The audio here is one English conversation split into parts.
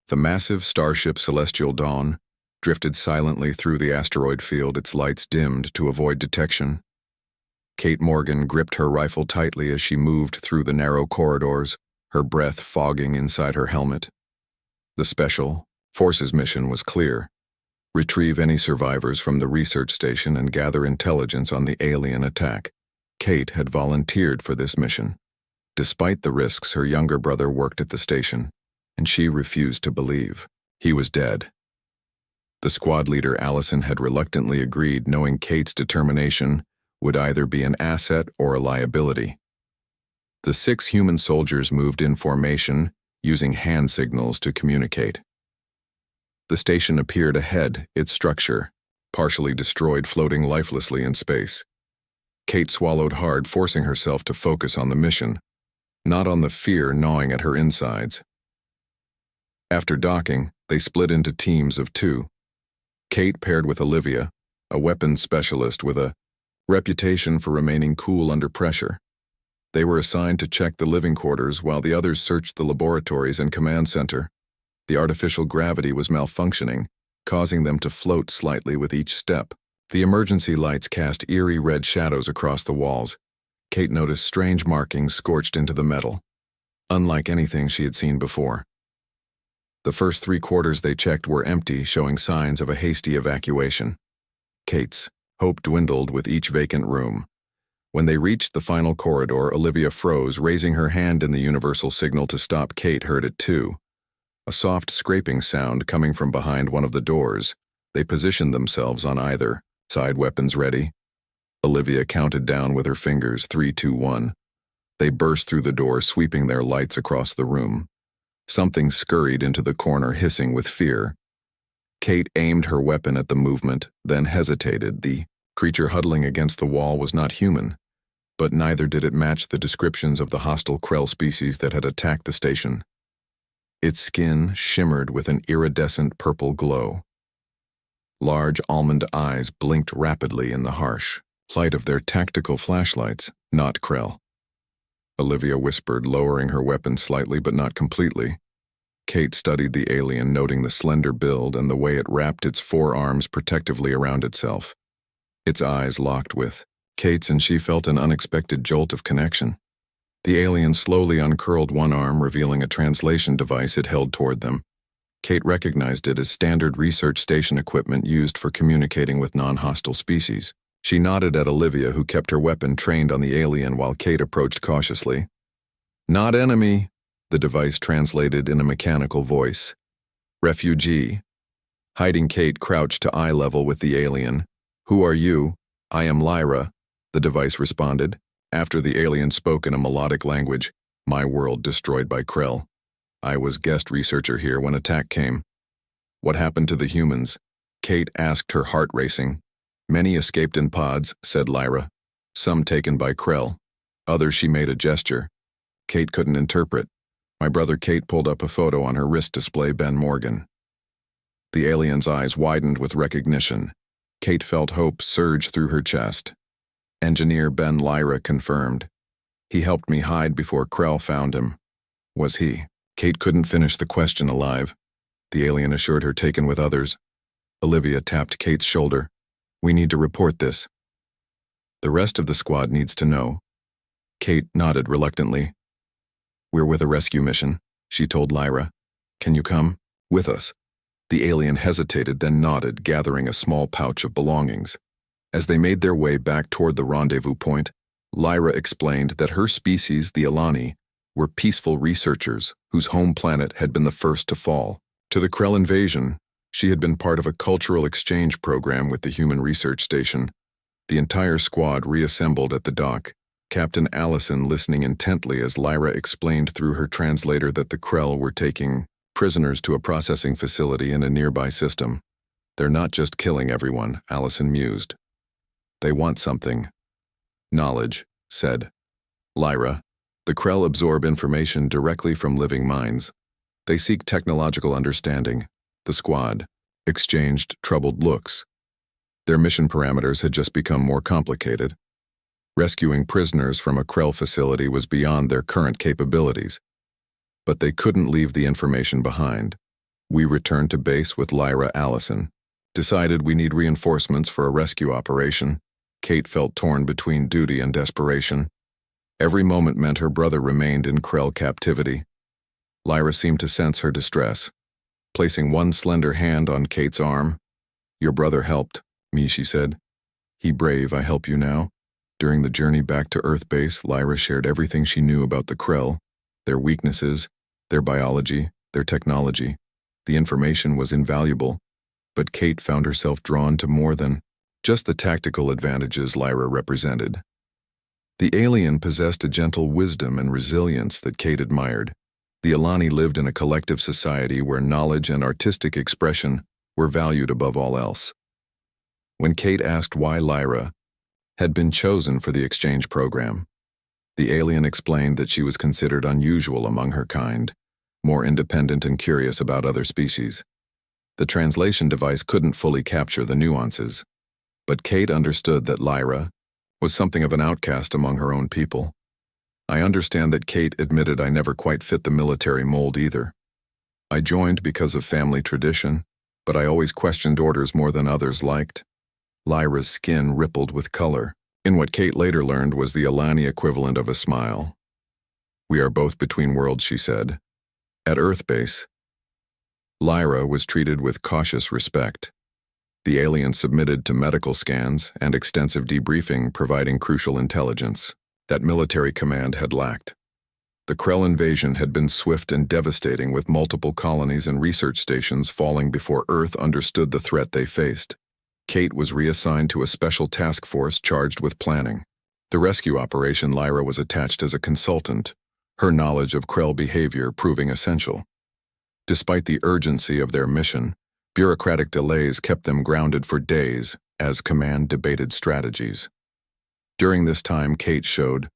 The massive starship Celestial Dawn drifted silently through the asteroid field, its lights dimmed to avoid detection. Kate Morgan gripped her rifle tightly as she moved through the narrow corridors, her breath fogging inside her helmet. The Special Forces mission was clear: retrieve any survivors from the research station and gather intelligence on the alien attack. Kate had volunteered for this mission. Despite the risks, her younger brother worked at the station, and she refused to believe he was dead. The squad leader, Allison, had reluctantly agreed, knowing Kate's determination would either be an asset or a liability. The 6 human soldiers moved in formation, using hand signals to communicate. The station appeared ahead, its structure partially destroyed, floating lifelessly in space. Kate swallowed hard, forcing herself to focus on the mission, not on the fear gnawing at her insides. After docking, they split into teams of 2. Kate paired with Olivia, a weapons specialist with a reputation for remaining cool under pressure. They were assigned to check the living quarters while the others searched the laboratories and command center. The artificial gravity was malfunctioning, causing them to float slightly with each step. The emergency lights cast eerie red shadows across the walls. Kate noticed strange markings scorched into the metal, unlike anything she had seen before. The first 3 quarters they checked were empty, showing signs of a hasty evacuation. Kate's hope dwindled with each vacant room. When they reached the final corridor, Olivia froze, raising her hand in the universal signal to stop. Kate heard it too. A soft scraping sound coming from behind one of the doors. They positioned themselves on either side, weapons ready. Olivia counted down with her fingers, 3, 2, 1. They burst through the door, sweeping their lights across the room. Something scurried into the corner, hissing with fear. Kate aimed her weapon at the movement, then hesitated. The creature huddling against the wall was not human, but neither did it match the descriptions of the hostile Krell species that had attacked the station. Its skin shimmered with an iridescent purple glow. Large almond eyes blinked rapidly in the harsh light of their tactical flashlights. Not Krell. Olivia whispered, lowering her weapon slightly but not completely. Kate studied the alien, noting the slender build and the way it wrapped its 4 arms protectively around itself. Its eyes locked with Kate's, and she felt an unexpected jolt of connection. The alien slowly uncurled one arm, revealing a translation device it held toward them. Kate recognized it as standard research station equipment used for communicating with non-hostile species. She nodded at Olivia, who kept her weapon trained on the alien while Kate approached cautiously. "Not enemy," the device translated in a mechanical voice. "Refugee." Hiding, Kate crouched to eye level with the alien. "Who are you?" "I am Lyra," the device responded. After the alien spoke in a melodic language, "My world destroyed by Krell. I was guest researcher here when attack came." "What happened to the humans?" Kate asked, her heart racing. "Many escaped in pods," said Lyra. "Some taken by Krell. Others," she made a gesture Kate couldn't interpret. "My brother." Kate pulled up a photo on her wrist display. "Ben Morgan." The alien's eyes widened with recognition. Kate felt hope surge through her chest. "Engineer Ben," Lyra confirmed. "He helped me hide before Krell found him." "Was he?" Kate couldn't finish the question alive. The alien assured her, taken with others. Olivia tapped Kate's shoulder. "We need to report this. The rest of the squad needs to know." Kate nodded reluctantly. "We're with a rescue mission," she told Lyra. "Can you come with us?" The alien hesitated, then nodded, gathering a small pouch of belongings. As they made their way back toward the rendezvous point, Lyra explained that her species, the Alani, were peaceful researchers whose home planet had been the first to fall to the Krell invasion. She had been part of a cultural exchange program with the human research station. The entire squad reassembled at the dock, Captain Allison listening intently as Lyra explained through her translator that the Krell were taking prisoners to a processing facility in a nearby system. "They're not just killing everyone," Allison mused. "They want something." "Knowledge," said Lyra. "The Krell absorb information directly from living minds. They seek technological understanding." The squad exchanged troubled looks. Their mission parameters had just become more complicated. Rescuing prisoners from a Krell facility was beyond their current capabilities. But they couldn't leave the information behind. We returned to base with Lyra Allison. Decided we need reinforcements for a rescue operation. Kate felt torn between duty and desperation. Every moment meant her brother remained in Krell captivity. Lyra seemed to sense her distress. Placing one slender hand on Kate's arm, "Your brother helped me," she said. "He brave, I help you now." During the journey back to Earth base, Lyra shared everything she knew about the Krell, their weaknesses, their biology, their technology. The information was invaluable, but Kate found herself drawn to more than just the tactical advantages Lyra represented. The alien possessed a gentle wisdom and resilience that Kate admired. The Alani lived in a collective society where knowledge and artistic expression were valued above all else. When Kate asked why Lyra had been chosen for the exchange program, the alien explained that she was considered unusual among her kind, more independent and curious about other species. The translation device couldn't fully capture the nuances, but Kate understood that Lyra was something of an outcast among her own people. I understand that Kate admitted I never quite fit the military mold either. I joined because of family tradition, but I always questioned orders more than others liked. Lyra's skin rippled with color, in what Kate later learned was the Alani equivalent of a smile. "We are both between worlds," she said. At Earth base, Lyra was treated with cautious respect. The alien submitted to medical scans and extensive debriefing, providing crucial intelligence that military command had lacked. The Krell invasion had been swift and devastating, with multiple colonies and research stations falling before Earth understood the threat they faced. Kate was reassigned to a special task force charged with planning the rescue operation. Lyra was attached as a consultant, her knowledge of Krell behavior proving essential. Despite the urgency of their mission, bureaucratic delays kept them grounded for days as command debated strategies. During this time, Kate showed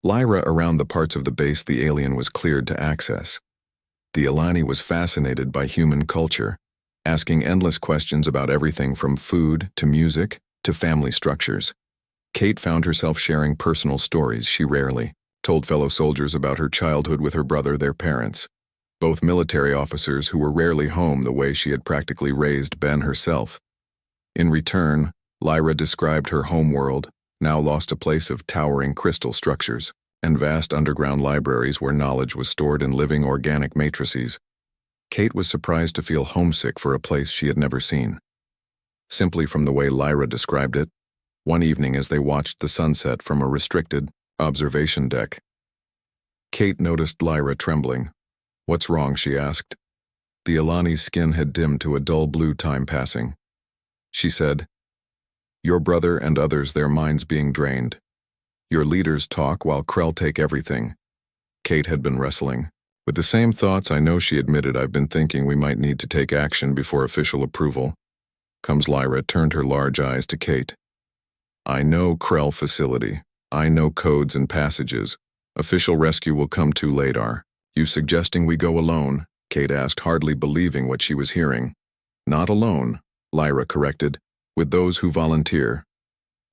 Lyra around the parts of the base the alien was cleared to access. The Alani was fascinated by human culture, asking endless questions about everything from food to music to family structures. Kate found herself sharing personal stories she rarely told fellow soldiers about her childhood with her brother, their parents, both military officers who were rarely home the way she had practically raised Ben herself. In return, Lyra described her homeworld, now lost, a place of towering crystal structures and vast underground libraries where knowledge was stored in living organic matrices. Kate was surprised to feel homesick for a place she had never seen, simply from the way Lyra described it. One evening as they watched the sunset from a restricted observation deck, Kate noticed Lyra trembling. "What's wrong?" she asked. The Alani's skin had dimmed to a dull blue, time passing. She said, "Your brother and others, their minds being drained. Your leaders talk while Krell take everything." Kate had been wrestling with the same thoughts. "I know," she admitted. "I've been thinking we might need to take action before official approval." Comes Lyra turned her large eyes to Kate. "I know Krell facility. I know codes and passages. Official rescue will come too late. Are you suggesting we go alone?" Kate asked, hardly believing what she was hearing. "Not alone," Lyra corrected. "With those who volunteer."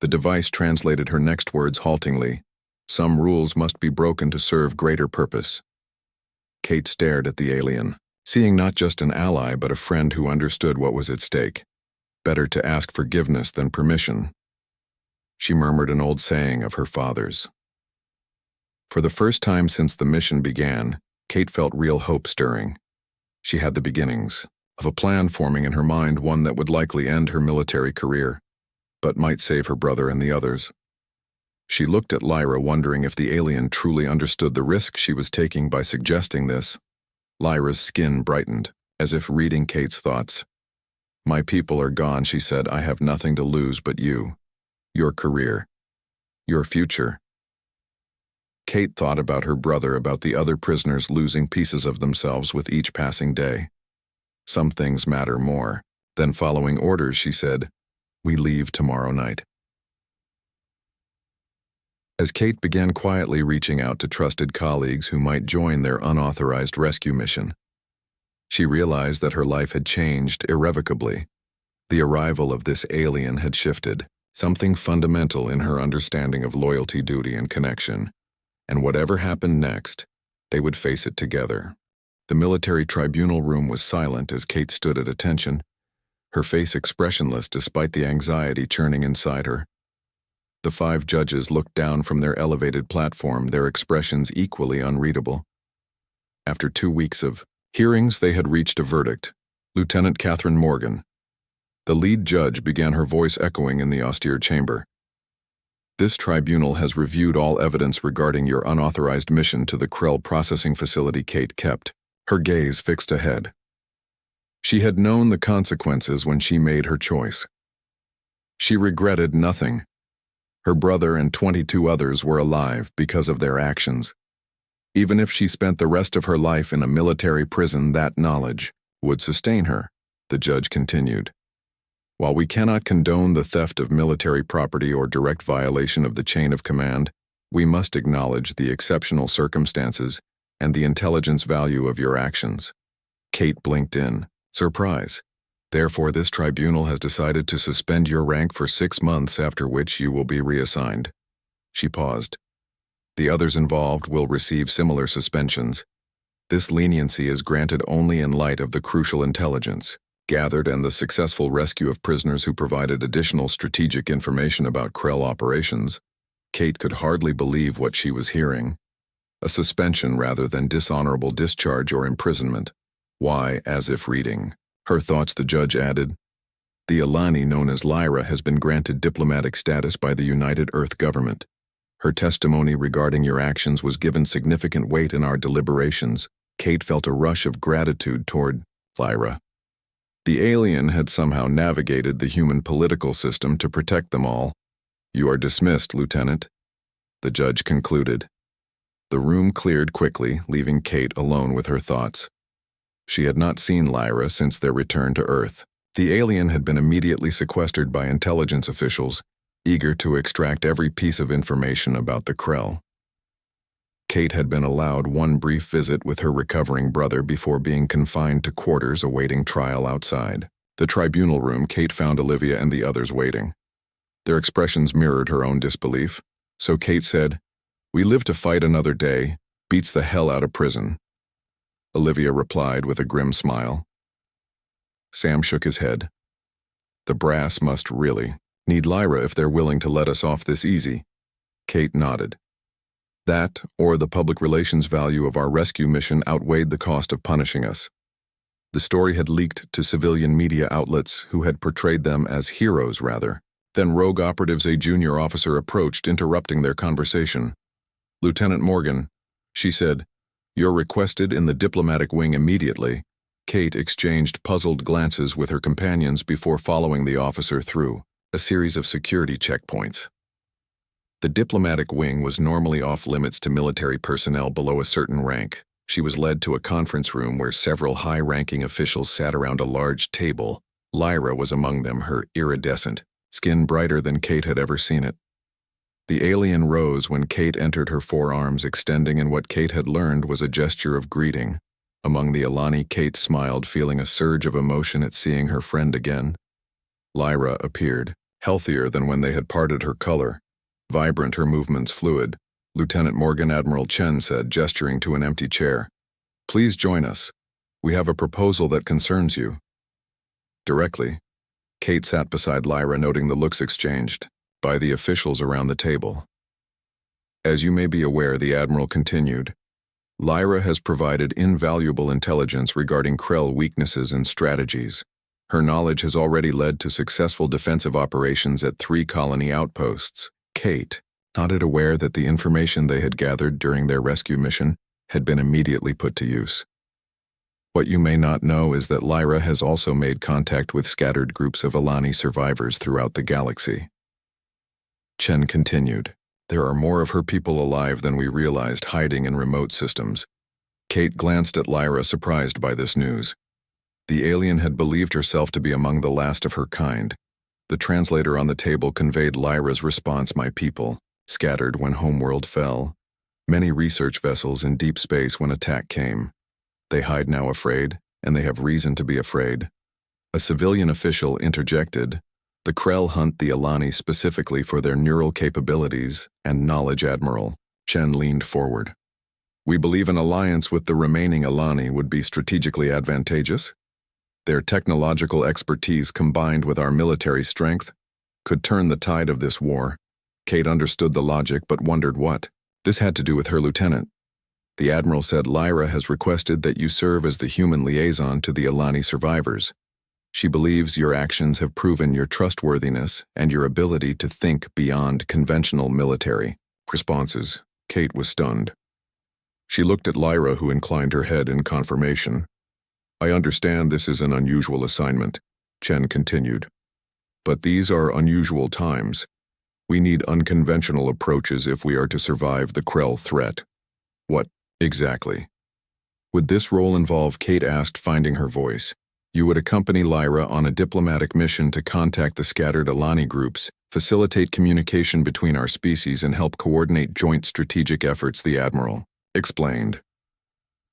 The device translated her next words haltingly. "Some rules must be broken to serve greater purpose." Kate stared at the alien, seeing not just an ally but a friend who understood what was at stake. Better to ask forgiveness than permission. She murmured an old saying of her father's. For the first time since the mission began, Kate felt real hope stirring. She had the beginnings of a plan forming in her mind, one that would likely end her military career, but might save her brother and the others. She looked at Lyra, wondering if the alien truly understood the risk she was taking by suggesting this. Lyra's skin brightened, as if reading Kate's thoughts. "My people are gone," she said. "I have nothing to lose but you. Your career. Your future." Kate thought about her brother, about the other prisoners losing pieces of themselves with each passing day. Some things matter more than following orders, she said. "We leave tomorrow night." As Kate began quietly reaching out to trusted colleagues who might join their unauthorized rescue mission, she realized that her life had changed irrevocably. The arrival of this alien had shifted something fundamental in her understanding of loyalty, duty, and connection, and whatever happened next, they would face it together. The military tribunal room was silent as Kate stood at attention, her face expressionless despite the anxiety churning inside her. The 5 judges looked down from their elevated platform, their expressions equally unreadable. After 2 weeks of hearings, they had reached a verdict. Lieutenant Catherine Morgan, the lead judge, began, her voice echoing in the austere chamber. This tribunal has reviewed all evidence regarding your unauthorized mission to the Krell processing facility. Kate kept her gaze fixed ahead. She had known the consequences when she made her choice. She regretted nothing. Her brother and 22 others were alive because of their actions. Even if she spent the rest of her life in a military prison, that knowledge would sustain her, the judge continued. While we cannot condone the theft of military property or direct violation of the chain of command, we must acknowledge the exceptional circumstances and the intelligence value of your actions. Kate blinked in surprise. Therefore, this tribunal has decided to suspend your rank for 6 months, after which you will be reassigned. She paused. The others involved will receive similar suspensions. This leniency is granted only in light of the crucial intelligence gathered and the successful rescue of prisoners who provided additional strategic information about Krell operations. Kate could hardly believe what she was hearing. A suspension rather than dishonorable discharge or imprisonment. Why, as if reading her thoughts, the judge added, the Alani known as Lyra has been granted diplomatic status by the United Earth government. Her testimony regarding your actions was given significant weight in our deliberations. Kate felt a rush of gratitude toward Lyra. The alien had somehow navigated the human political system to protect them all. You are dismissed, Lieutenant, the judge concluded. The room cleared quickly, leaving Kate alone with her thoughts. She had not seen Lyra since their return to Earth. The alien had been immediately sequestered by intelligence officials, eager to extract every piece of information about the Krell. Kate had been allowed one brief visit with her recovering brother before being confined to quarters awaiting trial outside. The tribunal room, Kate found Olivia and the others waiting. Their expressions mirrored her own disbelief, so Kate said, "We live to fight another day, beats the hell out of prison." Olivia replied with a grim smile. Sam shook his head. The brass must really need Lyra if they're willing to let us off this easy. Kate nodded. That, or the public relations value of our rescue mission, outweighed the cost of punishing us. The story had leaked to civilian media outlets who had portrayed them as heroes rather than rogue operatives. A junior officer approached, interrupting their conversation. "Lieutenant Morgan," she said, "you're requested in the diplomatic wing immediately." Kate exchanged puzzled glances with her companions before following the officer through a series of security checkpoints. The diplomatic wing was normally off-limits to military personnel below a certain rank. She was led to a conference room where several high-ranking officials sat around a large table. Lyra was among them, her iridescent skin brighter than Kate had ever seen it. The alien rose when Kate entered, her forearms extending in what Kate had learned was a gesture of greeting. Among the Alani, Kate smiled, feeling a surge of emotion at seeing her friend again. Lyra appeared, healthier than when they had parted, her color vibrant, her movements fluid. Lieutenant Morgan, Admiral Chen said, gesturing to an empty chair. "Please join us. We have a proposal that concerns you." Directly, Kate sat beside Lyra, noting the looks exchanged by the officials around the table. "As you may be aware," the Admiral continued, "Lyra has provided invaluable intelligence regarding Krell weaknesses and strategies. Her knowledge has already led to successful defensive operations at 3 colony outposts." Kate nodded, aware that the information they had gathered during their rescue mission had been immediately put to use. "What you may not know is that Lyra has also made contact with scattered groups of Alani survivors throughout the galaxy." Chen continued, "There are more of her people alive than we realized, hiding in remote systems." Kate glanced at Lyra, surprised by this news. The alien had believed herself to be among the last of her kind. The translator on the table conveyed Lyra's response, "My people, scattered when homeworld fell. Many research vessels in deep space when attack came. They hide now afraid, and they have reason to be afraid." A civilian official interjected, "The Krell hunt the Alani specifically for their neural capabilities and knowledge." Admiral Chen leaned forward. We believe an alliance with the remaining Alani would be strategically advantageous. Their technological expertise combined with our military strength could turn the tide of this war. Kate understood the logic but wondered what. This had to do with her lieutenant. The admiral said Lyra has requested that you serve as the human liaison to the Alani survivors. She believes your actions have proven your trustworthiness and your ability to think beyond conventional military responses. Kate was stunned. She looked at Lyra, who inclined her head in confirmation. I understand this is an unusual assignment, Chen continued. But these are unusual times. We need unconventional approaches if we are to survive the Krell threat. What, exactly? Would this role involve, Kate asked, finding her voice. You would accompany Lyra on a diplomatic mission to contact the scattered Alani groups, facilitate communication between our species, and help coordinate joint strategic efforts, the admiral explained.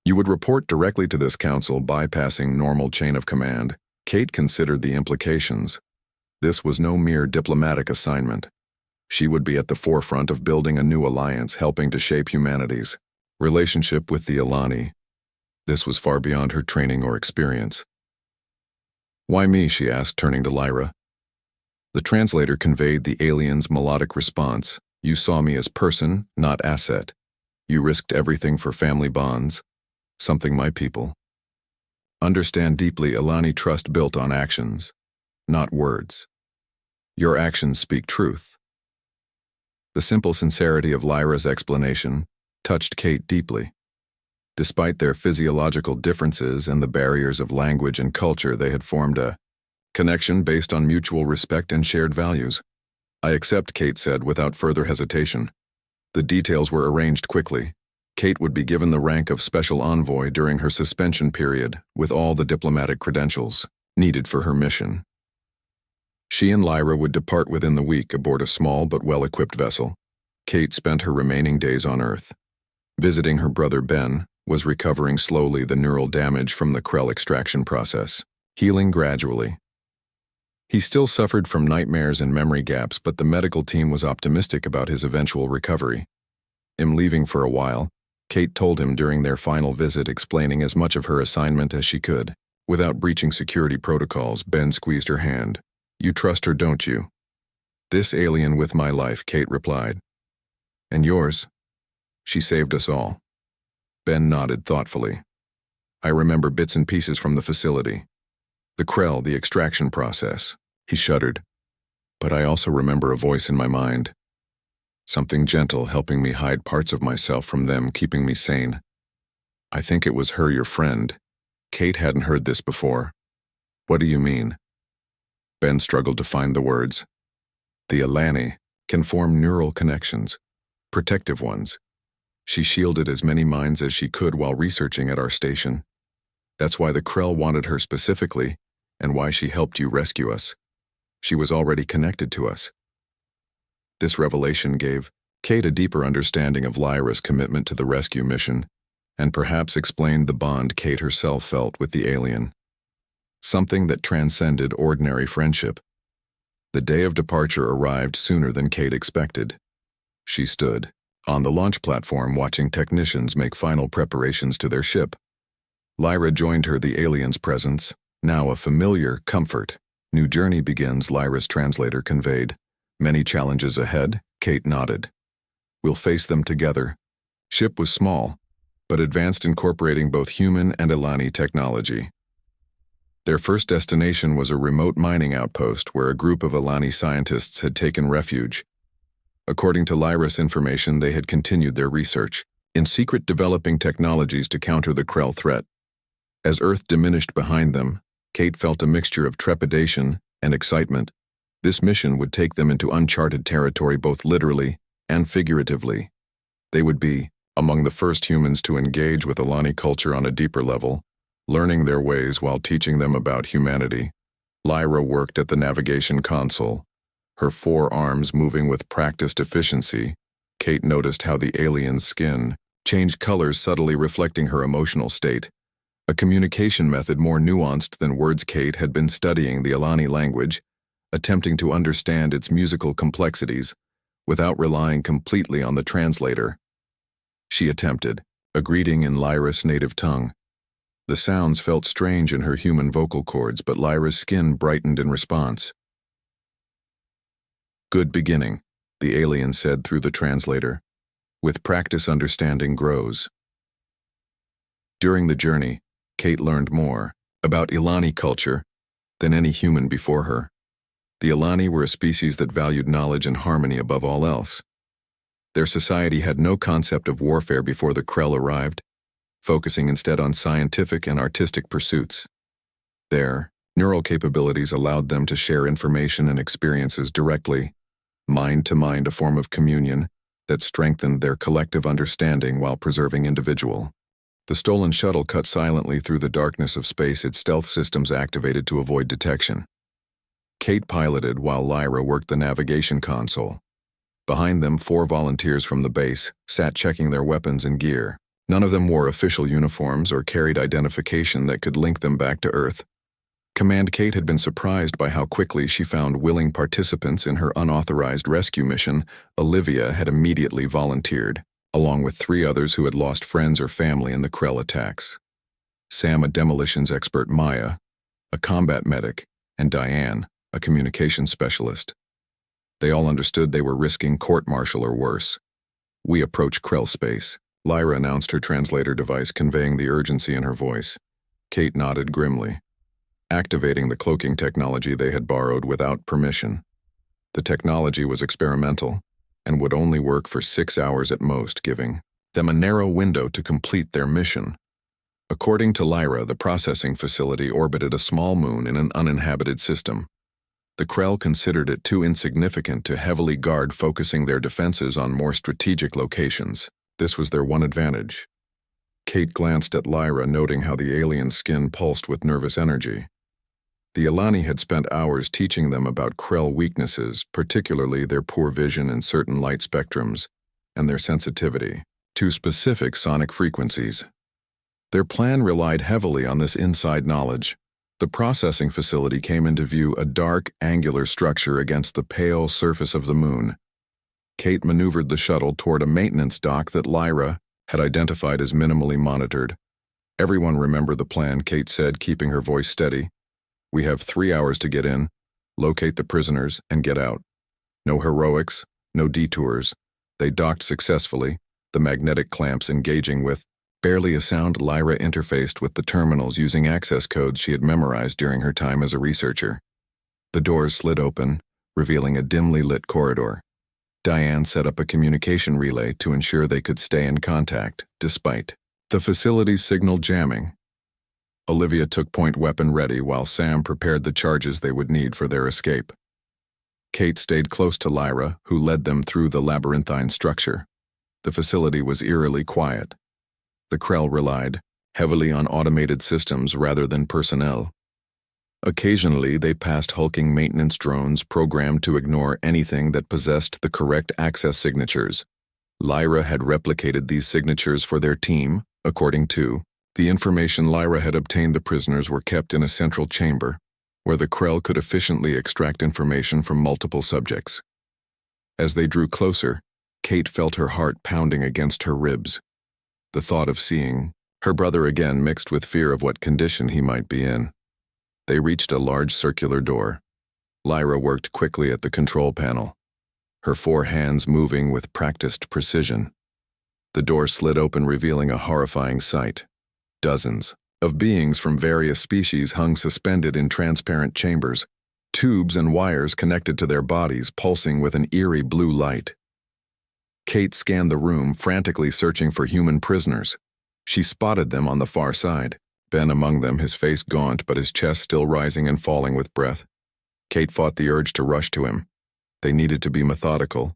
You would report directly to this council, bypassing normal chain of command. Kate considered the implications. This was no mere diplomatic assignment. She would be at the forefront of building a new alliance, helping to shape humanity's relationship with the Alani. This was far beyond her training or experience. Why me? She asked, turning to Lyra. The translator conveyed the alien's melodic response. You saw me as person, not asset. You risked everything for family bonds, something my people understand deeply. Alani trust built on actions, not words. Your actions speak truth. The simple sincerity of Lyra's explanation touched Kate deeply. Despite their physiological differences and the barriers of language and culture, they had formed a connection based on mutual respect and shared values. I accept, Kate said without further hesitation. The details were arranged quickly. Kate would be given the rank of special envoy during her suspension period, with all the diplomatic credentials needed for her mission. She and Lyra would depart within the week aboard a small but well-equipped vessel. Kate spent her remaining days on Earth. Visiting her brother Ben, was recovering slowly the neural damage from the Krell extraction process, healing gradually. He still suffered from nightmares and memory gaps, but the medical team was optimistic about his eventual recovery. Him leaving for a while, Kate told him during their final visit, explaining as much of her assignment as she could. Without breaching security protocols, Ben squeezed her hand. You trust her, don't you? This alien with my life, Kate replied. And yours? She saved us all. Ben nodded thoughtfully. I remember bits and pieces from the facility. The Krell, the extraction process. He shuddered. But I also remember a voice in my mind. Something gentle helping me hide parts of myself from them, keeping me sane. I think it was her, your friend. Kate hadn't heard this before. What do you mean? Ben struggled to find the words. The Alani can form neural connections, protective ones. She shielded as many minds as she could while researching at our station. That's why the Krell wanted her specifically, and why she helped you rescue us. She was already connected to us. This revelation gave Kate a deeper understanding of Lyra's commitment to the rescue mission, and perhaps explained the bond Kate herself felt with the alien. Something that transcended ordinary friendship. The day of departure arrived sooner than Kate expected. She stood on the launch platform watching technicians make final preparations to their ship. Lyra joined her, the alien's presence, now a familiar comfort. New journey begins, Lyra's translator conveyed. Many challenges ahead, Kate nodded. We'll face them together. Ship was small, but advanced, incorporating both human and Alani technology. Their first destination was a remote mining outpost where a group of Alani scientists had taken refuge. According to Lyra's information, they had continued their research, in secret developing technologies to counter the Krell threat. As Earth diminished behind them, Kate felt a mixture of trepidation and excitement. This mission would take them into uncharted territory, both literally and figuratively. They would be among the first humans to engage with Alani culture on a deeper level, learning their ways while teaching them about humanity. Lyra worked at the navigation console, her forearms moving with practiced efficiency. Kate noticed how the alien's skin changed colors, subtly reflecting her emotional state. A communication method more nuanced than words. Kate had been studying the Alani language, attempting to understand its musical complexities without relying completely on the translator. She attempted, a greeting in Lyra's native tongue. The sounds felt strange in her human vocal cords, but Lyra's skin brightened in response. "Good beginning," the alien said through the translator. "With practice, understanding grows." During the journey, Kate learned more about Ilani culture than any human before her. The Ilani were a species that valued knowledge and harmony above all else. Their society had no concept of warfare before the Krell arrived, focusing instead on scientific and artistic pursuits. Their neural capabilities allowed them to share information and experiences directly, mind to mind, a form of communion that strengthened their collective understanding while preserving individual. The stolen shuttle cut silently through the darkness of space, its stealth systems activated to avoid detection. Kate piloted while Lyra worked the navigation console. Behind them, 4 volunteers from the base sat checking their weapons and gear. None of them wore official uniforms or carried identification that could link them back to Earth. Command Kate had been surprised by how quickly she found willing participants in her unauthorized rescue mission. Olivia had immediately volunteered, along with 3 others who had lost friends or family in the Krell attacks. Sam, a demolitions expert; Maya, a combat medic; and Diane, a communications specialist. They all understood they were risking court-martial or worse. "We approach Krell space," Lyra announced, her translator device conveying the urgency in her voice. Kate nodded grimly, activating the cloaking technology they had borrowed without permission. The technology was experimental and would only work for 6 hours at most, giving them a narrow window to complete their mission. According to Lyra, the processing facility orbited a small moon in an uninhabited system. The Krell considered it too insignificant to heavily guard, focusing their defenses on more strategic locations. This was their one advantage. Kate glanced at Lyra, noting how the alien's skin pulsed with nervous energy. The Ilani had spent hours teaching them about Krell weaknesses, particularly their poor vision in certain light spectrums, and their sensitivity to specific sonic frequencies. Their plan relied heavily on this inside knowledge. The processing facility came into view, a dark, angular structure against the pale surface of the moon. Kate maneuvered the shuttle toward a maintenance dock that Lyra had identified as minimally monitored. "Everyone remember the plan," Kate said, keeping her voice steady. "We have 3 hours to get in, locate the prisoners, and get out. No heroics, no detours." They docked successfully, the magnetic clamps engaging with barely a sound. Lyra interfaced with the terminals using access codes she had memorized during her time as a researcher. The doors slid open, revealing a dimly lit corridor. Diane set up a communication relay to ensure they could stay in contact, despite the facility's signal jamming. Olivia took point weapon ready while Sam prepared the charges they would need for their escape. Kate stayed close to Lyra, who led them through the labyrinthine structure. The facility was eerily quiet. The Krell relied heavily on automated systems rather than personnel. Occasionally, they passed hulking maintenance drones programmed to ignore anything that possessed the correct access signatures. Lyra had replicated these signatures for their team, according to the information Lyra had obtained. The prisoners were kept in a central chamber, where the Krell could efficiently extract information from multiple subjects. As they drew closer, Kate felt her heart pounding against her ribs. The thought of seeing her brother again mixed with fear of what condition he might be in. They reached a large circular door. Lyra worked quickly at the control panel, her 4 hands moving with practiced precision. The door slid open, revealing a horrifying sight. Dozens of beings from various species hung suspended in transparent chambers, tubes and wires connected to their bodies pulsing with an eerie blue light. Kate scanned the room, frantically searching for human prisoners. She spotted them on the far side, Ben among them, his face gaunt but his chest still rising and falling with breath. Kate fought the urge to rush to him. They needed to be methodical.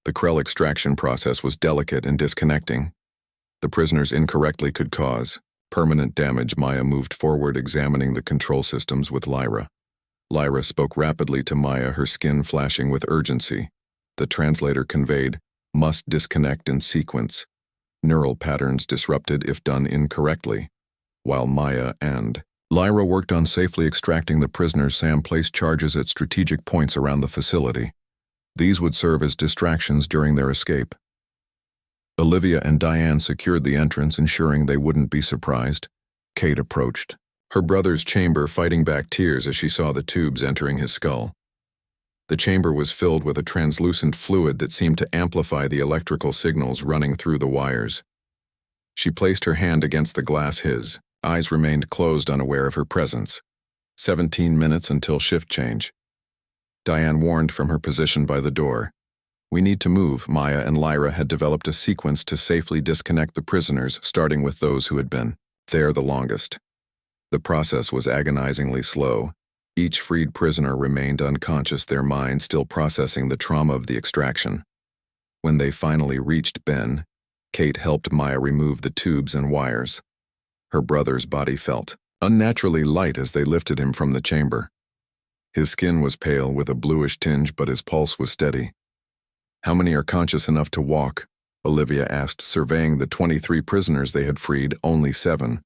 The Krell extraction process was delicate and disconnecting. The prisoners incorrectly could cause permanent damage. Maya moved forward, examining the control systems with Lyra. Lyra spoke rapidly to Maya, her skin flashing with urgency. The translator conveyed, "Must disconnect in sequence. Neural patterns disrupted if done incorrectly." While Maya and Lyra worked on safely extracting the prisoners, Sam placed charges at strategic points around the facility. These would serve as distractions during their escape. Olivia and Diane secured the entrance, ensuring they wouldn't be surprised. Kate approached, her brother's chamber fighting back tears as she saw the tubes entering his skull. The chamber was filled with a translucent fluid that seemed to amplify the electrical signals running through the wires. She placed her hand against the glass. His eyes remained closed, unaware of her presence. 17 minutes until shift change. Diane warned from her position by the door. We need to move. Maya and Lyra had developed a sequence to safely disconnect the prisoners, starting with those who had been there the longest. The process was agonizingly slow. Each freed prisoner remained unconscious, their minds still processing the trauma of the extraction. When they finally reached Ben, Kate helped Maya remove the tubes and wires. Her brother's body felt unnaturally light as they lifted him from the chamber. His skin was pale with a bluish tinge, but his pulse was steady. How many are conscious enough to walk? Olivia asked, surveying the 23 prisoners they had freed. Only 7.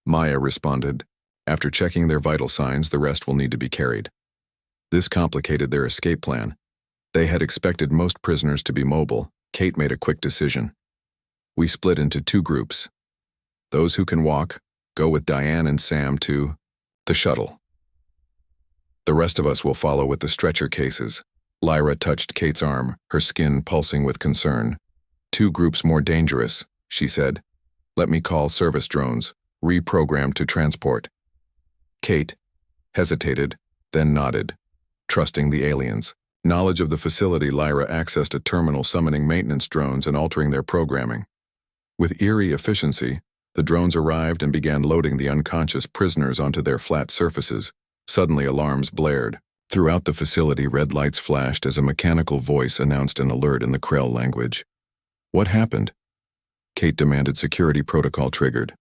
Maya responded. After checking their vital signs, the rest will need to be carried. This complicated their escape plan. They had expected most prisoners to be mobile. Kate made a quick decision. We split into 2 groups. Those who can walk, go with Diane and Sam to the shuttle. The rest of us will follow with the stretcher cases. Lyra touched Kate's arm, her skin pulsing with concern. 2 groups more dangerous, she said. Let me call service drones, reprogrammed to transport. Kate hesitated, then nodded, trusting the aliens. Knowledge of the facility, Lyra accessed a terminal summoning maintenance drones and altering their programming. With eerie efficiency, the drones arrived and began loading the unconscious prisoners onto their flat surfaces. Suddenly alarms blared. Throughout the facility, red lights flashed as a mechanical voice announced an alert in the Krell language. What happened? Kate demanded. Security protocol triggered.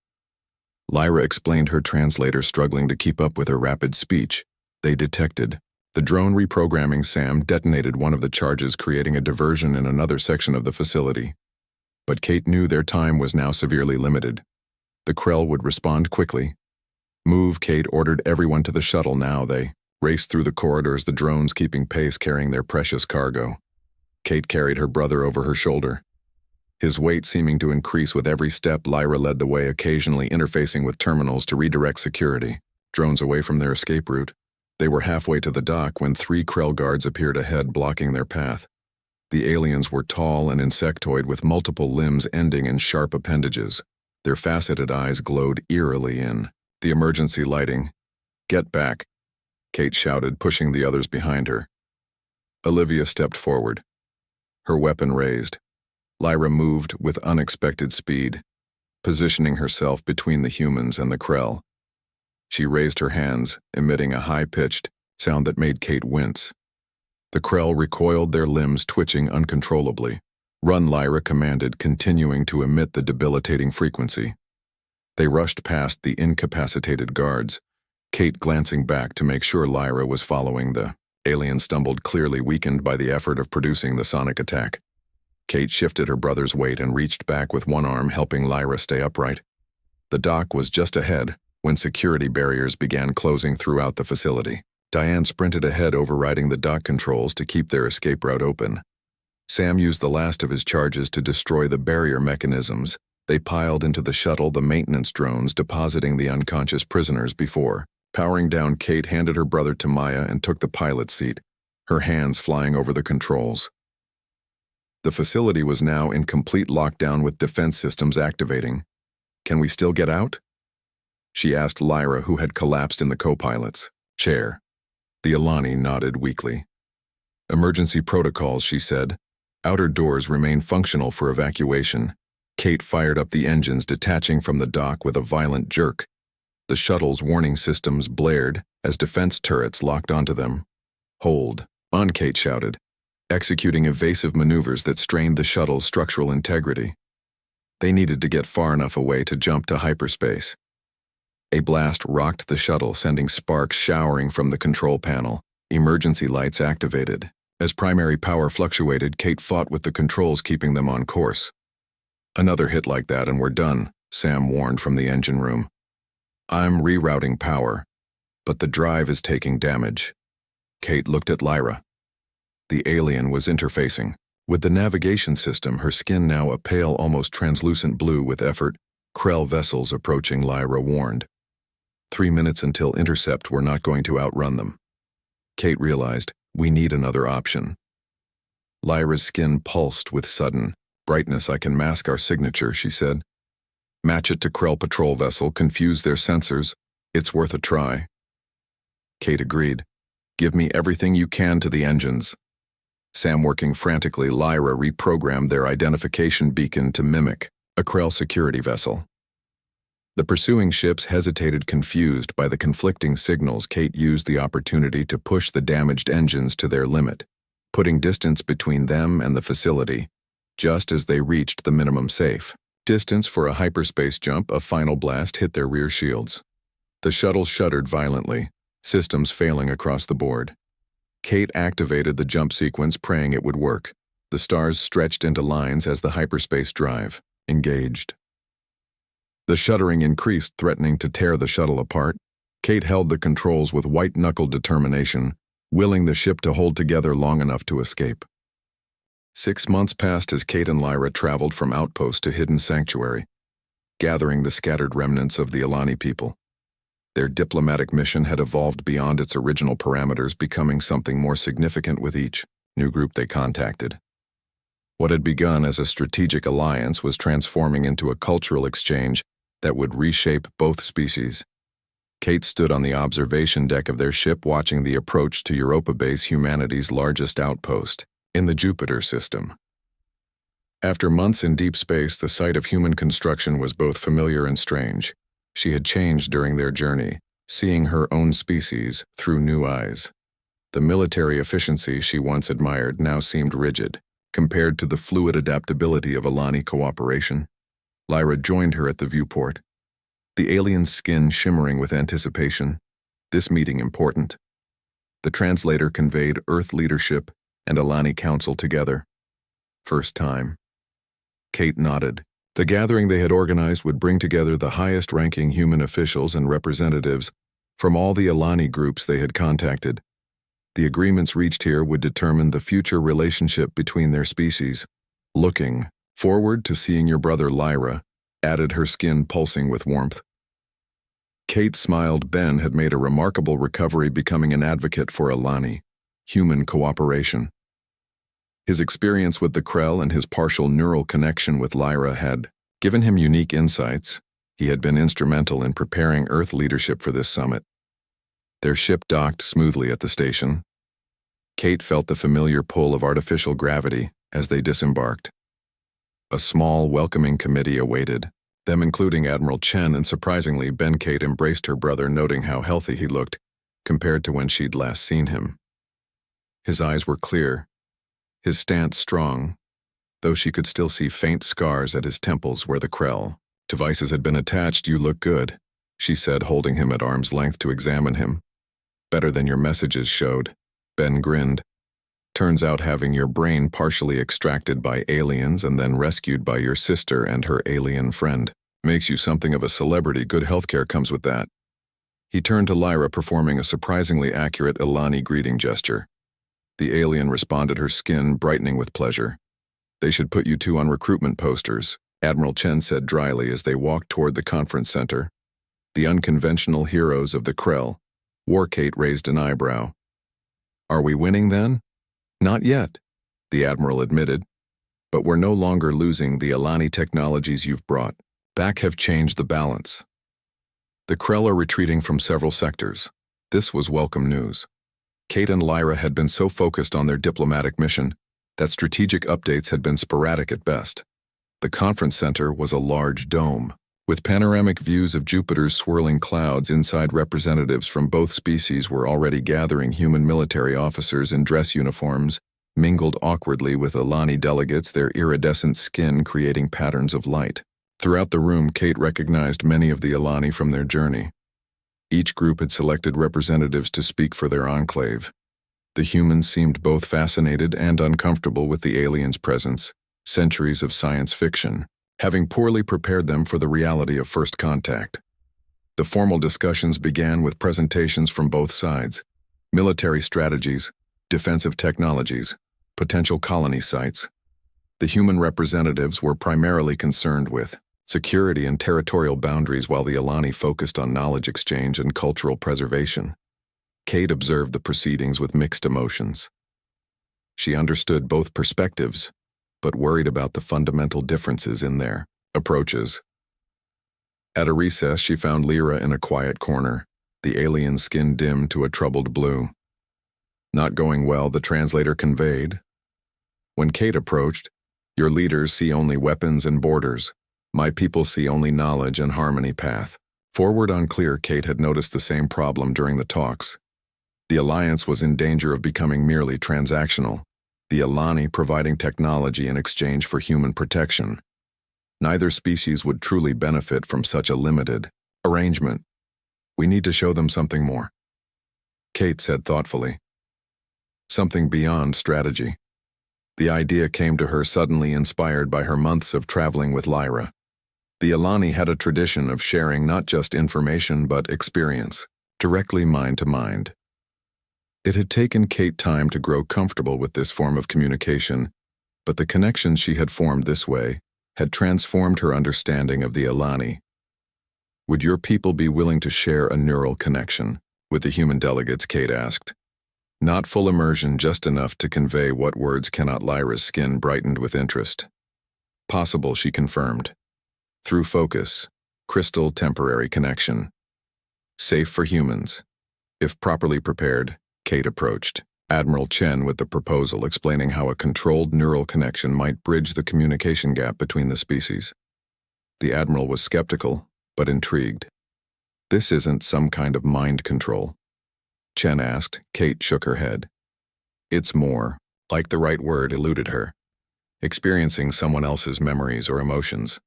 Lyra explained, her translator struggling to keep up with her rapid speech. They detected. The drone reprogramming Sam detonated one of the charges, creating a diversion in another section of the facility. But Kate knew their time was now severely limited. The Krell would respond quickly. Move, Kate ordered everyone to the shuttle now. They raced through the corridors, the drones keeping pace, carrying their precious cargo. Kate carried her brother over her shoulder. His weight seeming to increase with every step, Lyra led the way, occasionally interfacing with terminals to redirect security drones away from their escape route. They were halfway to the dock when 3 Krell guards appeared ahead, blocking their path. The aliens were tall and insectoid, with multiple limbs ending in sharp appendages. Their faceted eyes glowed eerily in the emergency lighting. Get back, Kate shouted, pushing the others behind her. Olivia stepped forward, her weapon raised. Lyra moved with unexpected speed, positioning herself between the humans and the Krell. She raised her hands, emitting a high-pitched sound that made Kate wince. The Krell recoiled, their limbs twitching uncontrollably. Run, Lyra commanded, continuing to emit the debilitating frequency. They rushed past the incapacitated guards, Kate glancing back to make sure Lyra was following. The alien stumbled, clearly weakened by the effort of producing the sonic attack. Kate shifted her brother's weight and reached back with one arm, helping Lyra stay upright. The dock was just ahead when security barriers began closing throughout the facility. Diane sprinted ahead, overriding the dock controls to keep their escape route open. Sam used the last of his charges to destroy the barrier mechanisms. They piled into the shuttle, the maintenance drones depositing the unconscious prisoners before. Powering down, Kate handed her brother to Maya and took the pilot's seat, her hands flying over the controls. The facility was now in complete lockdown with defense systems activating. Can we still get out? She asked Lyra, who had collapsed in the co-pilot's chair. The Alani nodded weakly. Emergency protocols, she said. Outer doors remain functional for evacuation. Kate fired up the engines, detaching from the dock with a violent jerk. The shuttle's warning systems blared as defense turrets locked onto them. Hold on, Kate shouted, executing evasive maneuvers that strained the shuttle's structural integrity. They needed to get far enough away to jump to hyperspace. A blast rocked the shuttle, sending sparks showering from the control panel. Emergency lights activated. As primary power fluctuated, Kate fought with the controls, keeping them on course. Another hit like that and we're done, Sam warned from the engine room. I'm rerouting power, but the drive is taking damage. Kate looked at Lyra. The alien was interfacing. With the navigation system, her skin now a pale, almost translucent blue with effort, Krell vessels approaching, Lyra warned. 3 minutes until intercept, we're not going to outrun them. Kate realized, we need another option. Lyra's skin pulsed with sudden brightness. I can mask our signature, she said. Match it to Krell patrol vessel, confuse their sensors. It's worth a try. Kate agreed. Give me everything you can to the engines. Sam working frantically, Lyra reprogrammed their identification beacon to mimic a Krell security vessel. The pursuing ships hesitated, confused by the conflicting signals. Kate used the opportunity to push the damaged engines to their limit, putting distance between them and the facility, just as they reached the minimum safe distance for a hyperspace jump. A final blast hit their rear shields. The shuttle shuddered violently, systems failing across the board. Kate activated the jump sequence, praying it would work. The stars stretched into lines as the hyperspace drive engaged. The shuddering increased, threatening to tear the shuttle apart. Kate held the controls with white-knuckled determination, willing the ship to hold together long enough to escape. 6 months passed as Kate and Lyra traveled from outpost to hidden sanctuary, gathering the scattered remnants of the Alani people. Their diplomatic mission had evolved beyond its original parameters, becoming something more significant with each new group they contacted. What had begun as a strategic alliance was transforming into a cultural exchange that would reshape both species. Kate stood on the observation deck of their ship, watching the approach to Europa Base, humanity's largest outpost in the Jupiter system. After months in deep space, the sight of human construction was both familiar and strange. She had changed during their journey, seeing her own species through new eyes. The military efficiency she once admired now seemed rigid, compared to the fluid adaptability of Alani cooperation. Lyra joined her at the viewport, the alien's skin shimmering with anticipation. This meeting important. The translator conveyed Earth leadership and Alani council together. First time. Kate nodded. The gathering they had organized would bring together the highest-ranking human officials and representatives from all the Alani groups they had contacted. The agreements reached here would determine the future relationship between their species. Looking forward to seeing your brother, Lyra added, her skin pulsing with warmth. Kate smiled. Ben had made a remarkable recovery, becoming an advocate for Alani human cooperation. His experience with the Krell and his partial neural connection with Lyra had given him unique insights. He had been instrumental in preparing Earth leadership for this summit. Their ship docked smoothly at the station. Kate felt the familiar pull of artificial gravity as they disembarked. A small, welcoming committee awaited them, including Admiral Chen, and surprisingly, Ben. Kate embraced her brother, noting how healthy he looked compared to when she'd last seen him. His eyes were clear, his stance strong, though she could still see faint scars at his temples where the Krell devices had been attached. You look good, she said, holding him at arm's length to examine him. Better than your messages showed. Ben grinned. Turns out having your brain partially extracted by aliens and then rescued by your sister and her alien friend makes you something of a celebrity. Good healthcare comes with that. He turned to Lyra, performing a surprisingly accurate Alani greeting gesture. The alien responded, her skin brightening with pleasure. They should put you two on recruitment posters, Admiral Chen said dryly as they walked toward the conference center. The unconventional heroes of the Krell. War. Kate raised an eyebrow. Are we winning then? Not yet, the Admiral admitted. But we're no longer losing. The Alani technologies you've brought back have changed the balance. The Krell are retreating from several sectors. This was welcome news. Kate and Lyra had been so focused on their diplomatic mission that strategic updates had been sporadic at best. The conference center was a large dome, with panoramic views of Jupiter's swirling clouds. Inside, representatives from both species were already gathering. Human military officers in dress uniforms mingled awkwardly with Alani delegates, their iridescent skin creating patterns of light. Throughout the room, Kate recognized many of the Alani from their journey. Each group had selected representatives to speak for their enclave. The humans seemed both fascinated and uncomfortable with the aliens' presence, centuries of science fiction having poorly prepared them for the reality of first contact. The formal discussions began with presentations from both sides: military strategies, defensive technologies, potential colony sites. The human representatives were primarily concerned with security and territorial boundaries, while the Alani focused on knowledge exchange and cultural preservation. Kate observed the proceedings with mixed emotions. She understood both perspectives, but worried about the fundamental differences in their approaches. At a recess, she found Lyra in a quiet corner, the alien's skin dimmed to a troubled blue. Not going well, the translator conveyed. When Kate approached, "Your leaders see only weapons and borders. My people see only knowledge and harmony path." Forward unclear, Kate had noticed the same problem during the talks. The Alliance was in danger of becoming merely transactional, the Alani providing technology in exchange for human protection. Neither species would truly benefit from such a limited arrangement. "We need to show them something more," Kate said thoughtfully. "Something beyond strategy." The idea came to her suddenly, inspired by her months of traveling with Lyra. The Alani had a tradition of sharing not just information but experience, directly mind to mind. It had taken Kate time to grow comfortable with this form of communication, but the connections she had formed this way had transformed her understanding of the Alani. "Would your people be willing to share a neural connection with the human delegates?" Kate asked. Not full immersion, just enough to convey what words cannot. Lyra's skin brightened with interest. "Possible," she confirmed. "Through focus, crystal temporary connection. Safe for humans. If properly prepared." Kate approached Admiral Chen with the proposal, explaining how a controlled neural connection might bridge the communication gap between the species. The Admiral was skeptical, but intrigued. "This isn't some kind of mind control?" Chen asked. Kate shook her head. "It's more, like the right word eluded her, experiencing someone else's memories or emotions,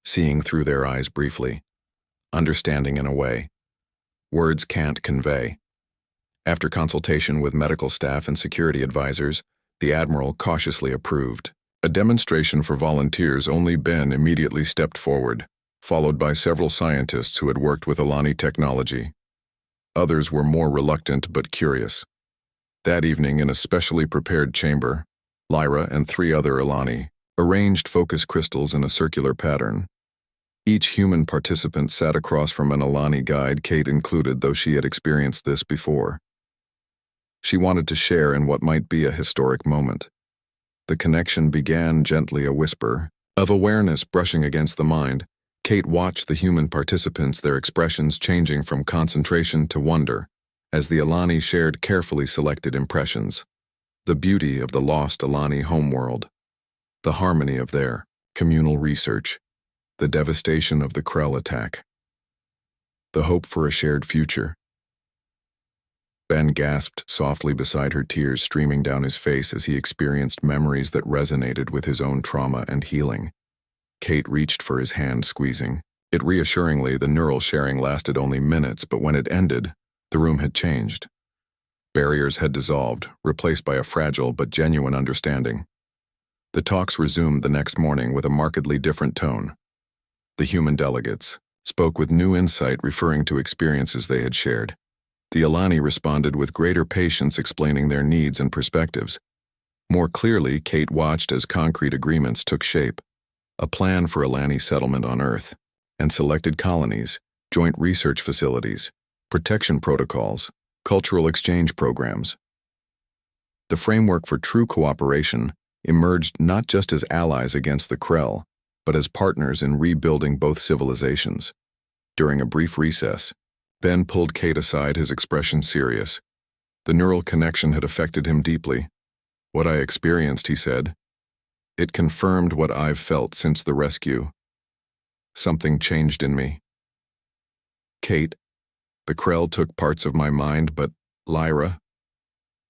seeing through their eyes briefly, understanding in a way words can't convey." After consultation with medical staff and security advisors, the Admiral cautiously approved. A demonstration for volunteers. Only Ben immediately stepped forward, followed by several scientists who had worked with Alani technology. Others were more reluctant but curious. That evening, in a specially prepared chamber, Lyra and 3 other Alani arranged focus crystals in a circular pattern. Each human participant sat across from an Alani guide, Kate included, though she had experienced this before. She wanted to share in what might be a historic moment. The connection began gently, a whisper of awareness brushing against the mind. Kate watched the human participants, their expressions changing from concentration to wonder, as the Alani shared carefully selected impressions. The beauty of the lost Alani homeworld, the harmony of their communal research, the devastation of the Krell attack, the hope for a shared future. Ben gasped softly beside her, tears streaming down his face as he experienced memories that resonated with his own trauma and healing. Kate reached for his hand, squeezing it reassuringly. The neural sharing lasted only minutes, but when it ended, the room had changed. Barriers had dissolved, replaced by a fragile but genuine understanding. The talks resumed the next morning with a markedly different tone. The human delegates spoke with new insight, referring to experiences they had shared. The Alani responded with greater patience, explaining their needs and perspectives. More clearly, Kate watched as concrete agreements took shape. A plan for Alani settlement on Earth, and selected colonies, joint research facilities, protection protocols, cultural exchange programs. The framework for true cooperation emerged not just as allies against the Krell, but as partners in rebuilding both civilizations. During a brief recess, Ben pulled Kate aside, his expression serious. The neural connection had affected him deeply. "What I experienced," he said, "it confirmed what I've felt since the rescue. Something changed in me." "Kate, the Krell took parts of my mind, but Lyra,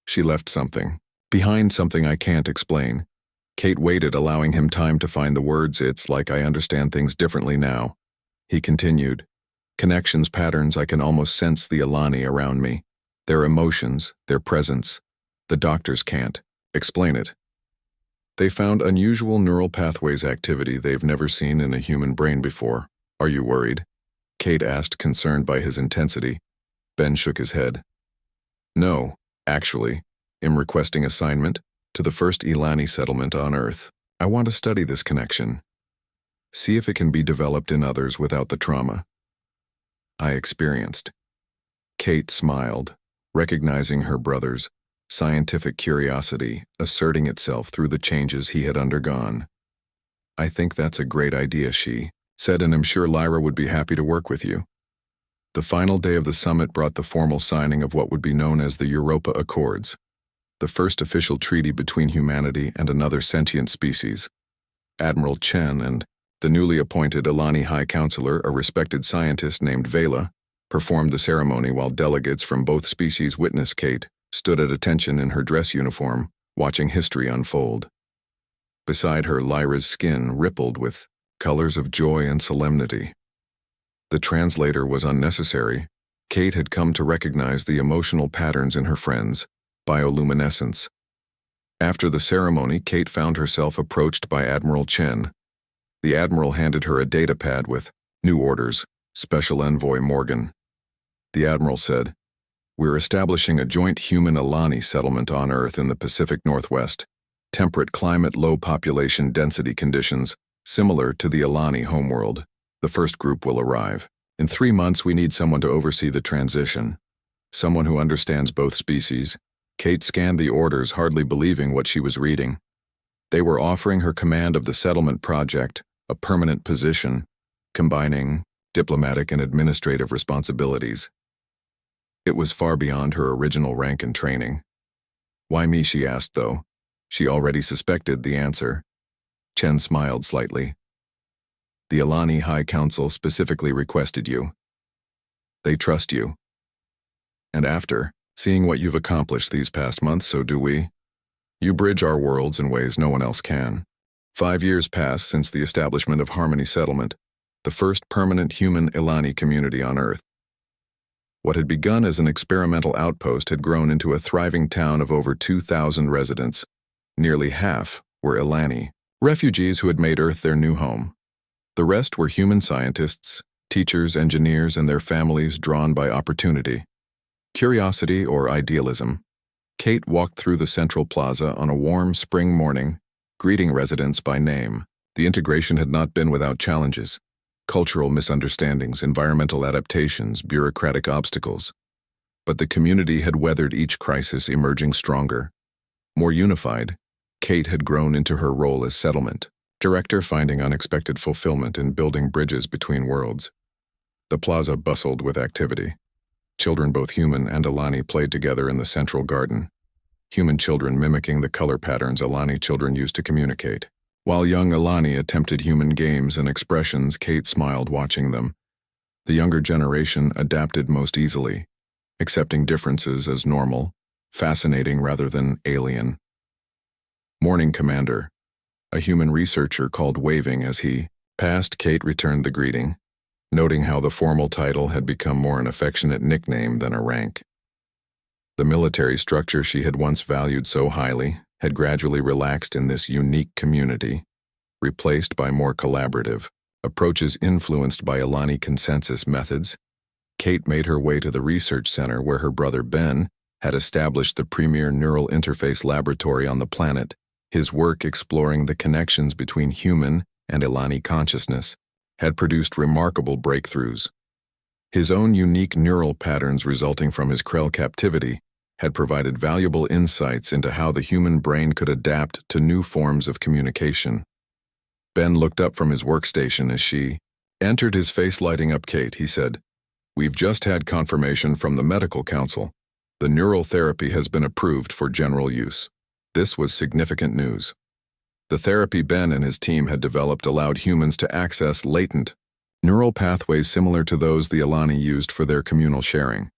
she left something behind, something I can't explain." Kate waited, allowing him time to find the words. "It's like I understand things differently now," he continued. "Connections, patterns, I can almost sense the Alani around me. Their emotions, their presence. The doctors can't explain it. They found unusual neural pathways activity they've never seen in a human brain before." "Are you worried?" Kate asked, concerned by his intensity. Ben shook his head. "No, actually. I'm requesting assignment to the first Alani settlement on Earth. I want to study this connection. See if it can be developed in others without the trauma I experienced. Kate smiled, recognizing her brother's scientific curiosity asserting itself through the changes he had undergone. I think that's a great idea, she said, and I'm sure Lyra would be happy to work with you. The final day of the summit brought the formal signing of what would be known as the Europa Accords, the first official treaty between humanity and another sentient species. Admiral Chen and the newly appointed Alani High Counselor, a respected scientist named Vela, performed the ceremony while delegates from both species witnessed. Kate stood at attention in her dress uniform, watching history unfold. Beside her, Lyra's skin rippled with colors of joy and solemnity. The translator was unnecessary. Kate had come to recognize the emotional patterns in her friend's bioluminescence. After the ceremony, Kate found herself approached by Admiral Chen. The Admiral handed her a datapad with new orders. Special Envoy Morgan. The Admiral said, "We're establishing a joint human-Alani settlement on Earth in the Pacific Northwest. Temperate climate, low population density conditions, similar to the Alani homeworld. The first group will arrive. In 3 months, we need someone to oversee the transition. Someone who understands both species." Kate scanned the orders, hardly believing what she was reading. They were offering her command of the settlement project, a permanent position, combining diplomatic and administrative responsibilities. It was far beyond her original rank and training. Why me, she asked, though. She already suspected the answer. Chen smiled slightly. The Alani High Council specifically requested you. They trust you. And after seeing what you've accomplished these past months, so do we. You bridge our worlds in ways no one else can. 5 years passed since the establishment of Harmony Settlement, the first permanent human Alani community on Earth. What had begun as an experimental outpost had grown into a thriving town of over 2,000 residents. Nearly half were Alani, refugees who had made Earth their new home. The rest were human scientists, teachers, engineers, and their families drawn by opportunity, curiosity, or idealism. Kate walked through the central plaza on a warm spring morning, greeting residents by name. The integration had not been without challenges. Cultural misunderstandings, environmental adaptations, bureaucratic obstacles. But the community had weathered each crisis, emerging stronger. More unified, Kate had grown into her role as settlement director, finding unexpected fulfillment in building bridges between worlds. The plaza bustled with activity. Children, both human and Alani, played together in the central garden. Human children mimicking the color patterns Alani children used to communicate. While young Alani attempted human games and expressions, Kate smiled watching them. The younger generation adapted most easily, accepting differences as normal, fascinating rather than alien. Morning Commander, a human researcher, called waving as he passed. Kate returned the greeting, noting how the formal title had become more an affectionate nickname than a rank. The military structure she had once valued so highly had gradually relaxed in this unique community, replaced by more collaborative approaches influenced by Alani consensus methods. Kate made her way to the research center where her brother Ben had established the premier neural interface laboratory on the planet, his work exploring the connections between human and Alani consciousness had produced remarkable breakthroughs. His own unique neural patterns resulting from his Krell captivity had provided valuable insights into how the human brain could adapt to new forms of communication. Ben looked up from his workstation as she entered, his face lighting up. "Kate," he said, "we've just had confirmation from the medical council. The neural therapy has been approved for general use." This was significant news. The therapy Ben and his team had developed allowed humans to access latent neural pathways similar to those the Alani used for their communal sharing.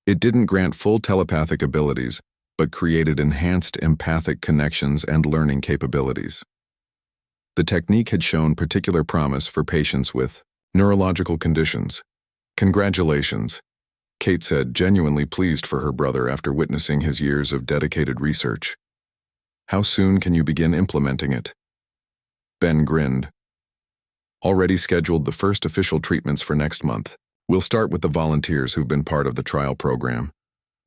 It didn't grant full telepathic abilities, but created enhanced empathic connections and learning capabilities. The technique had shown particular promise for patients with neurological conditions. "Congratulations," Kate said, genuinely pleased for her brother after witnessing his years of dedicated research. "How soon can you begin implementing it?" Ben grinned. "Already scheduled the first official treatments for next month. We'll start with the volunteers who've been part of the trial program,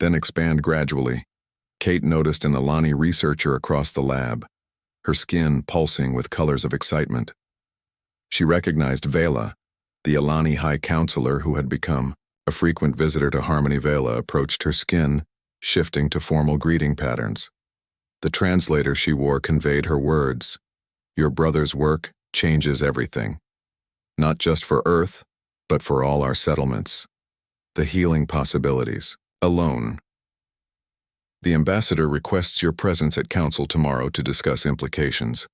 then expand gradually." Kate noticed an Alani researcher across the lab. her skin pulsing with colors of excitement. She recognized Vela, the Alani High Counselor who had become a frequent visitor to Harmony. Vela approached her skin, shifting to formal greeting patterns. The translator she wore conveyed her words. Your brother's work changes everything. Not just for Earth, but for all our settlements. The healing possibilities. Alone. The ambassador requests your presence at council tomorrow to discuss implications.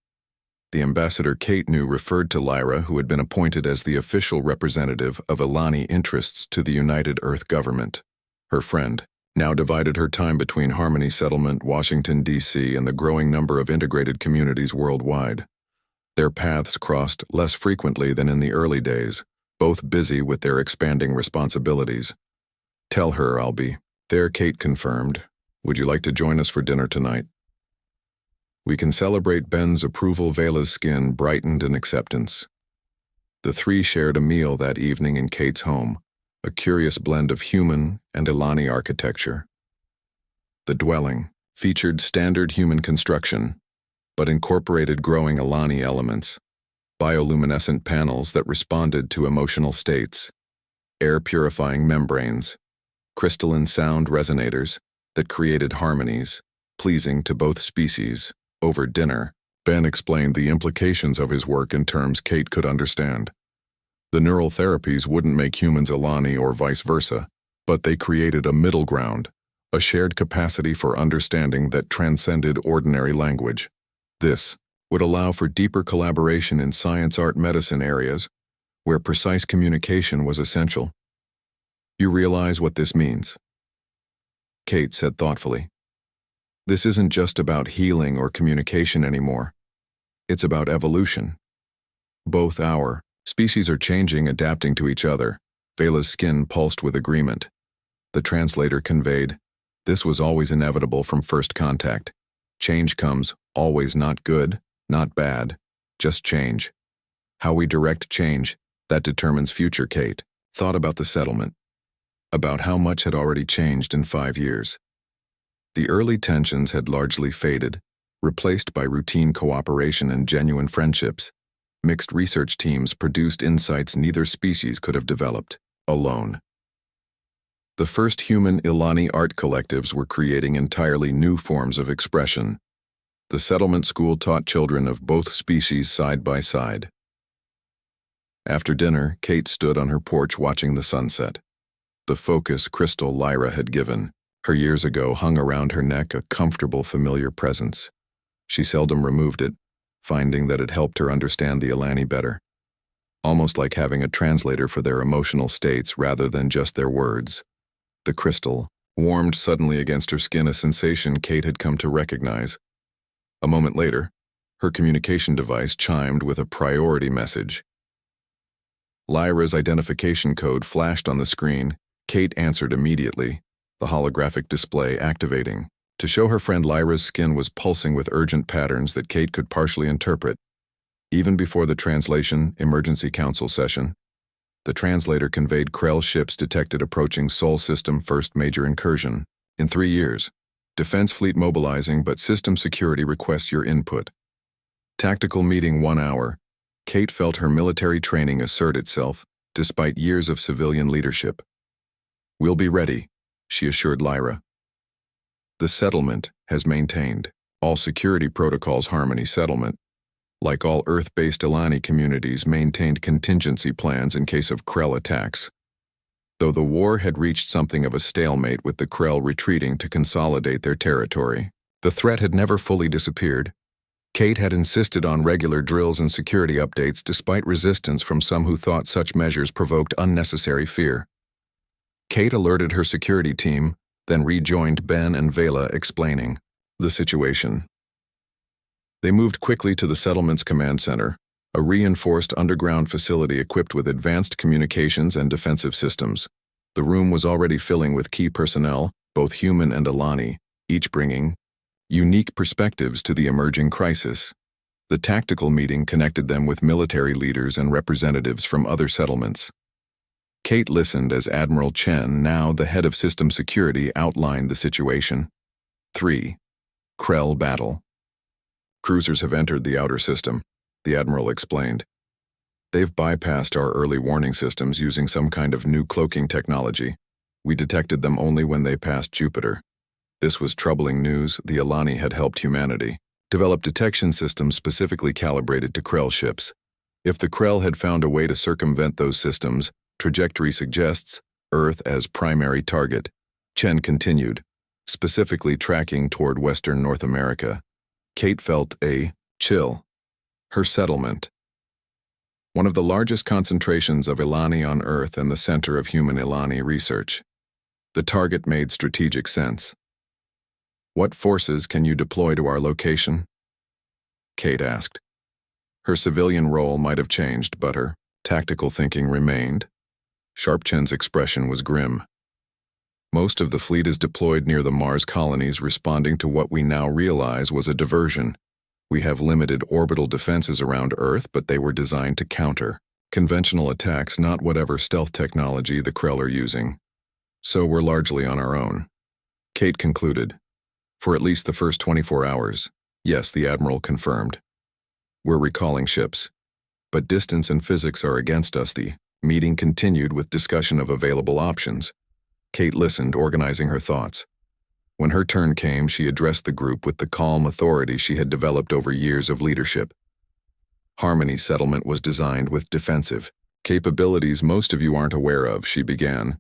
The ambassador Kate knew referred to Lyra, who had been appointed as the official representative of Alani interests to the United Earth government. Her friend now divided her time between Harmony Settlement, Washington, D.C., and the growing number of integrated communities worldwide. Their paths crossed less frequently than in the early days, both busy with their expanding responsibilities. Tell her I'll be there, Kate confirmed. Would you like to join us for dinner tonight? We can celebrate Ben's approval. Vela's skin brightened in acceptance. The three shared a meal that evening in Kate's home, a curious blend of human and Alani architecture. The dwelling featured standard human construction, but incorporated growing Alani elements, bioluminescent panels that responded to emotional states, air-purifying membranes, crystalline sound resonators that created harmonies, pleasing to both species. Over dinner, Ben explained the implications of his work in terms Kate could understand. The neural therapies wouldn't make humans Alani or vice versa, but they created a middle ground, a shared capacity for understanding that transcended ordinary language. This would allow for deeper collaboration in science, art, medicine areas, where precise communication was essential. You realize what this means? Kate said thoughtfully. This isn't just about healing or communication anymore. It's about evolution. Both our species are changing, adapting to each other. Vela's skin pulsed with agreement. The translator conveyed, this was always inevitable from first contact. Change comes, always not good, not bad, just change. How we direct change, that determines future. Kate thought about the settlement, about how much had already changed in 5 years. The early tensions had largely faded, replaced by routine cooperation and genuine friendships. Mixed research teams produced insights neither species could have developed alone. The first human Alani art collectives were creating entirely new forms of expression. The settlement school taught children of both species side by side. After dinner, Kate stood on her porch watching the sunset. The focus crystal Lyra had given her years ago hung around her neck, a comfortable, familiar presence. She seldom removed it, finding that it helped her understand the Alani better. Almost like having a translator for their emotional states rather than just their words. The crystal warmed suddenly against her skin, a sensation Kate had come to recognize. A moment later, her communication device chimed with a priority message. Lyra's identification code flashed on the screen. Kate answered immediately, the holographic display activating. To show her friend Lyra's skin was pulsing with urgent patterns that Kate could partially interpret. Even before the translation emergency council session, the translator conveyed Krell ships detected approaching Sol system first major incursion in 3 years. Defense fleet mobilizing, but system security requests your input. Tactical meeting 1 hour. Kate felt her military training assert itself, despite years of civilian leadership. We'll be ready, she assured Lyra. The settlement has maintained all security protocols. Harmony Settlement, like all Earth-based Alani communities, maintained contingency plans in case of Krell attacks. Though the war had reached something of a stalemate with the Krell retreating to consolidate their territory, the threat had never fully disappeared. Kate had insisted on regular drills and security updates despite resistance from some who thought such measures provoked unnecessary fear. Kate alerted her security team, then rejoined Ben and Vela explaining the situation. They moved quickly to the settlement's command center, a reinforced underground facility equipped with advanced communications and defensive systems. The room was already filling with key personnel, both human and Alani, each bringing unique perspectives to the emerging crisis. The tactical meeting connected them with military leaders and representatives from other settlements. Kate listened as Admiral Chen, now the head of system security, outlined the situation. 3. Krell battle. Cruisers have entered the outer system, the Admiral explained. They've bypassed our early warning systems using some kind of new cloaking technology. We detected them only when they passed Jupiter. This was troubling news. The Alani had helped humanity develop detection systems specifically calibrated to Krell ships. If the Krell had found a way to circumvent those systems, trajectory suggests Earth as primary target. Chen continued, specifically tracking toward Western North America. Kate felt a chill. Her settlement. One of the largest concentrations of Ilani on Earth and the center of human Ilani research. The target made strategic sense. What forces can you deploy to our location? Kate asked. Her civilian role might have changed, but her tactical thinking remained. Sharpchen's expression was grim. Most of the fleet is deployed near the Mars colonies, responding to what we now realize was a diversion. We have limited orbital defenses around Earth, but they were designed to counter conventional attacks, not whatever stealth technology the Krell are using. So we're largely on our own. Kate concluded. For at least the first 24 hours. Yes, the Admiral confirmed. We're recalling ships. But distance and physics are against us. The meeting continued with discussion of available options. Kate listened, organizing her thoughts. When her turn came, she addressed the group with the calm authority she had developed over years of leadership. Harmony settlement was designed with defensive capabilities most of you aren't aware of, she began.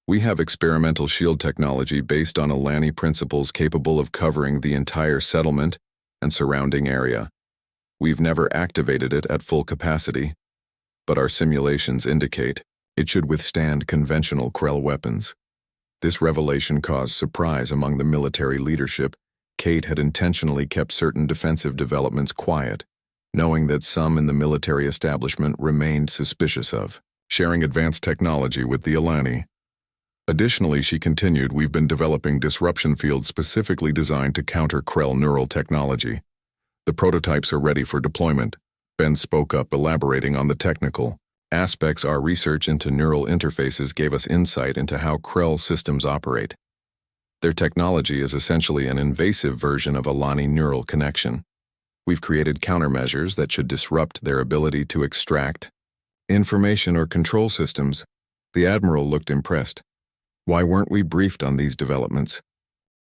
We have experimental shield technology based on Alani principles capable of covering the entire settlement and surrounding area. We've never activated it at full capacity, but our simulations indicate it should withstand conventional Krell weapons. This revelation caused surprise among the military leadership. Kate had intentionally kept certain defensive developments quiet, knowing that some in the military establishment remained suspicious of sharing advanced technology with the Alani. Additionally, she continued, we've been developing disruption fields specifically designed to counter Krell neural technology. The prototypes are ready for deployment. Ben spoke up, elaborating on the technical aspects. Our research into neural interfaces gave us insight into how Krell systems operate. Their technology is essentially an invasive version of Alani neural connection. We've created countermeasures that should disrupt their ability to extract information or control systems. The Admiral looked impressed. Why weren't we briefed on these developments?